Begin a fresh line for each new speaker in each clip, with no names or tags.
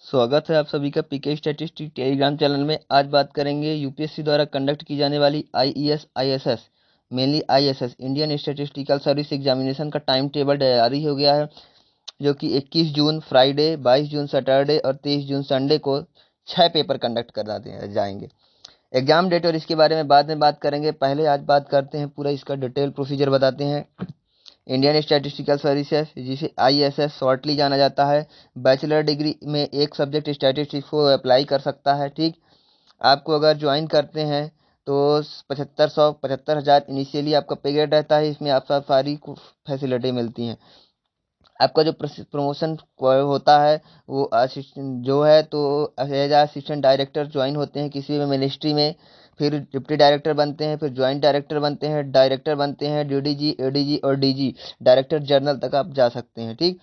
स्वागत है आप सभी का पीके स्टैटिस्टिक्स टेलीग्राम चैनल में। आज बात करेंगे यूपीएससी द्वारा कंडक्ट की जाने वाली IES ISS mainly ISS Indian statistical service examination का टाइम टेबल जारी हो गया है, जो कि 21 जून फ्राइडे, 22 जून सैटरडे और 23 जून संडे को 6 पेपर कंडक्ट कर जाएंगे। एग्जाम डेट और इसके बारे में बाद में बात करेंगे। पहले आज बात करते हैं, पूरा इसका डिटेल प्रोसीजर बताते हैं। इंडियन स्टैटिस्टिकल सर्विसेज, जिसे आईएसएस शॉर्टली जाना जाता है, बैचलर डिग्री में एक सब्जेक्ट स्टैटिस्टिक्स को अप्लाई कर सकता है। ठीक, आपको अगर ज्वाइन करते हैं तो 75,000 इनिशियली आपका पे ग्रेड रहता है। इसमें आप सारी फैसिलिटी मिलती हैं। आपका जो प्रमोशन होता है वो असिस्टेंट जो है, तो एज असिस्टेंट डायरेक्टर ज्वाइन होते हैं किसी भी मिनिस्ट्री में, फिर डिप्टी डायरेक्टर बनते हैं, फिर ज्वाइंट डायरेक्टर बनते हैं, डायरेक्टर बनते हैं, डीडीजी, एडीजी और डीजी, डायरेक्टर जनरल तक आप जा सकते हैं। ठीक,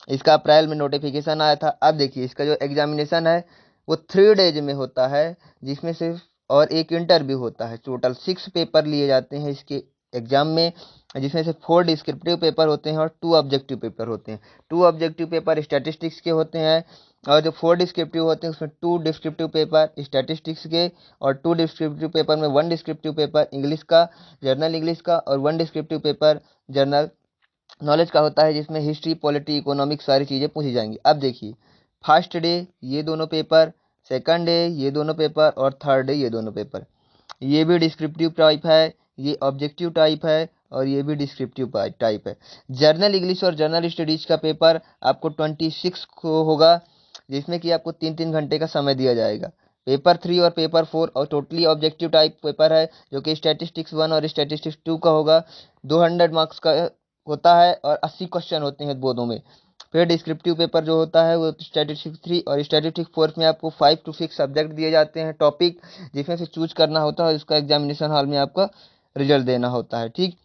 इसका अप्रैल में नोटिफिकेशन आया था। अब देखिए, इसका जो एग्जामिनेशन है वो 3 डेज में होता है, जिसमें सिर्फ और एक इंटरव्यू होता है। टोटल 6 पेपर लिए जाते हैं इसके एग्जाम में, जिसमें से 4 डिस्क्रिप्टिव पेपर होते हैं और 2 ऑब्जेक्टिव पेपर होते हैं। 2 ऑब्जेक्टिव पेपर स्टैटिस्टिक्स के होते हैं, और जो 4 डिस्क्रिप्टिव होते हैं उसमें 2 डिस्क्रिप्टिव पेपर स्टैटिस्टिक्स के, और 2 डिस्क्रिप्टिव पेपर में 1 डिस्क्रिप्टिव पेपर इंग्लिश का, जर्नल इंग्लिश का, और 1 डिस्क्रिप्टिव पेपर जर्नल नॉलेज का होता है, जिसमें हिस्ट्री, पॉलिटी, इकोनॉमिक्स सारी चीज़ें पूछी जाएंगी। अब देखिए, फर्स्ट डे ये दोनों पेपर, सेकंड डे ये दोनों पेपर, और थर्ड डे ये दोनों पेपर। ये भी डिस्क्रिप्टिव टाइप है, ये ऑब्जेक्टिव टाइप है, और ये भी डिस्क्रिप्टिव टाइप है। जर्नल इंग्लिश और जर्नल स्टडीज का पेपर आपको 26 को होगा, जिसमें कि आपको 3-3 घंटे का समय दिया जाएगा। पेपर 3 और पेपर 4 और टोटली ऑब्जेक्टिव टाइप पेपर है, जो कि स्टैटिस्टिक्स 1 और स्टैटिस्टिक्स 2 का होगा। 200 मार्क्स का होता है और 80 क्वेश्चन होते हैं दोनों में। फिर डिस्क्रिप्टिव पेपर जो होता है वो स्टैटिस्टिक्स 3 और स्टैटिस्टिक्स 4 में आपको 5 to 6 सब्जेक्ट दिए जाते हैं, टॉपिक, जिसमें से चूज करना होता है और इसका एग्जामिनेशन हॉल में आपका रिजल्ट देना होता है। ठीक,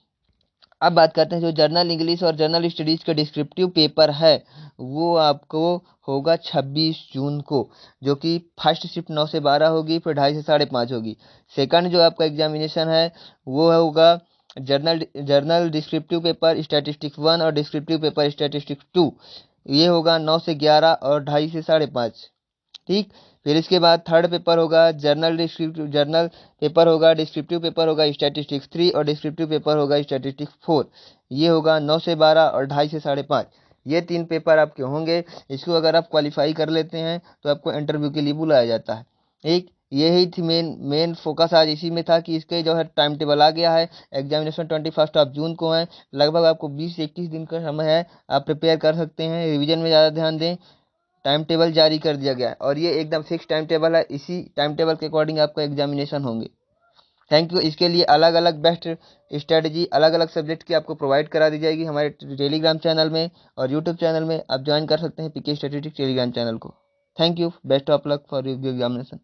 अब बात करते हैं जो जर्नल इंग्लिश और जर्नल स्टडीज का डिस्क्रिप्टिव पेपर है, वो आपको होगा 26 जून को, जो कि फर्स्ट शिफ्ट 9 से 12 होगी, फिर 2:30 से 5:30 होगी। सेकंड जो आपका एग्जामिनेशन है वो होगा journal journal descriptive paper statistics 1 और डिस्क्रिप्टिव पेपर स्टैटिस्टिक्स 2, ये होगा 9 से 11 और 2:30 से 5:30। ठीक, फिर इसके बाद थर्ड पेपर होगा जर्नल पेपर होगा, डिस्क्रिप्टिव पेपर होगा स्टैटिस्टिक्स 3 और डिस्क्रिप्टिव पेपर होगा स्टैटिस्टिक्स 4। ये होगा 9 से 12 और 2:30 से 5:30। ये 3 पेपर आपके होंगे। इसको अगर आप क्वालिफाई कर लेते हैं तो आपको इंटरव्यू के लिए बुलाया जाता है। एक यही थी मेन फोकस आज इसी में था कि इसके जो है टाइम टेबल आ गया है। एग्जामिनेशन 21 जून को है। लगभग आपको 20 से 21 दिन का समय है, आप प्रिपेयर कर सकते हैं। रिवीजन में ज़्यादा ध्यान दें। टाइम टेबल जारी कर दिया गया है और ये एकदम फिक्स टाइम टेबल है। इसी टाइम टेबल के अकॉर्डिंग आपका एग्जामिनेशन होंगे। Thank you. इसके लिए अलग अलग बेस्ट स्ट्रेटजी अलग अलग सब्जेक्ट की आपको प्रोवाइड करा दी जाएगी हमारे टेलीग्राम चैनल में और यूट्यूब चैनल में। आप ज्वाइन कर सकते हैं पीके स्टैटिस्टिक्स टेलीग्राम चैनल को। Thank you. Best of luck for your examination.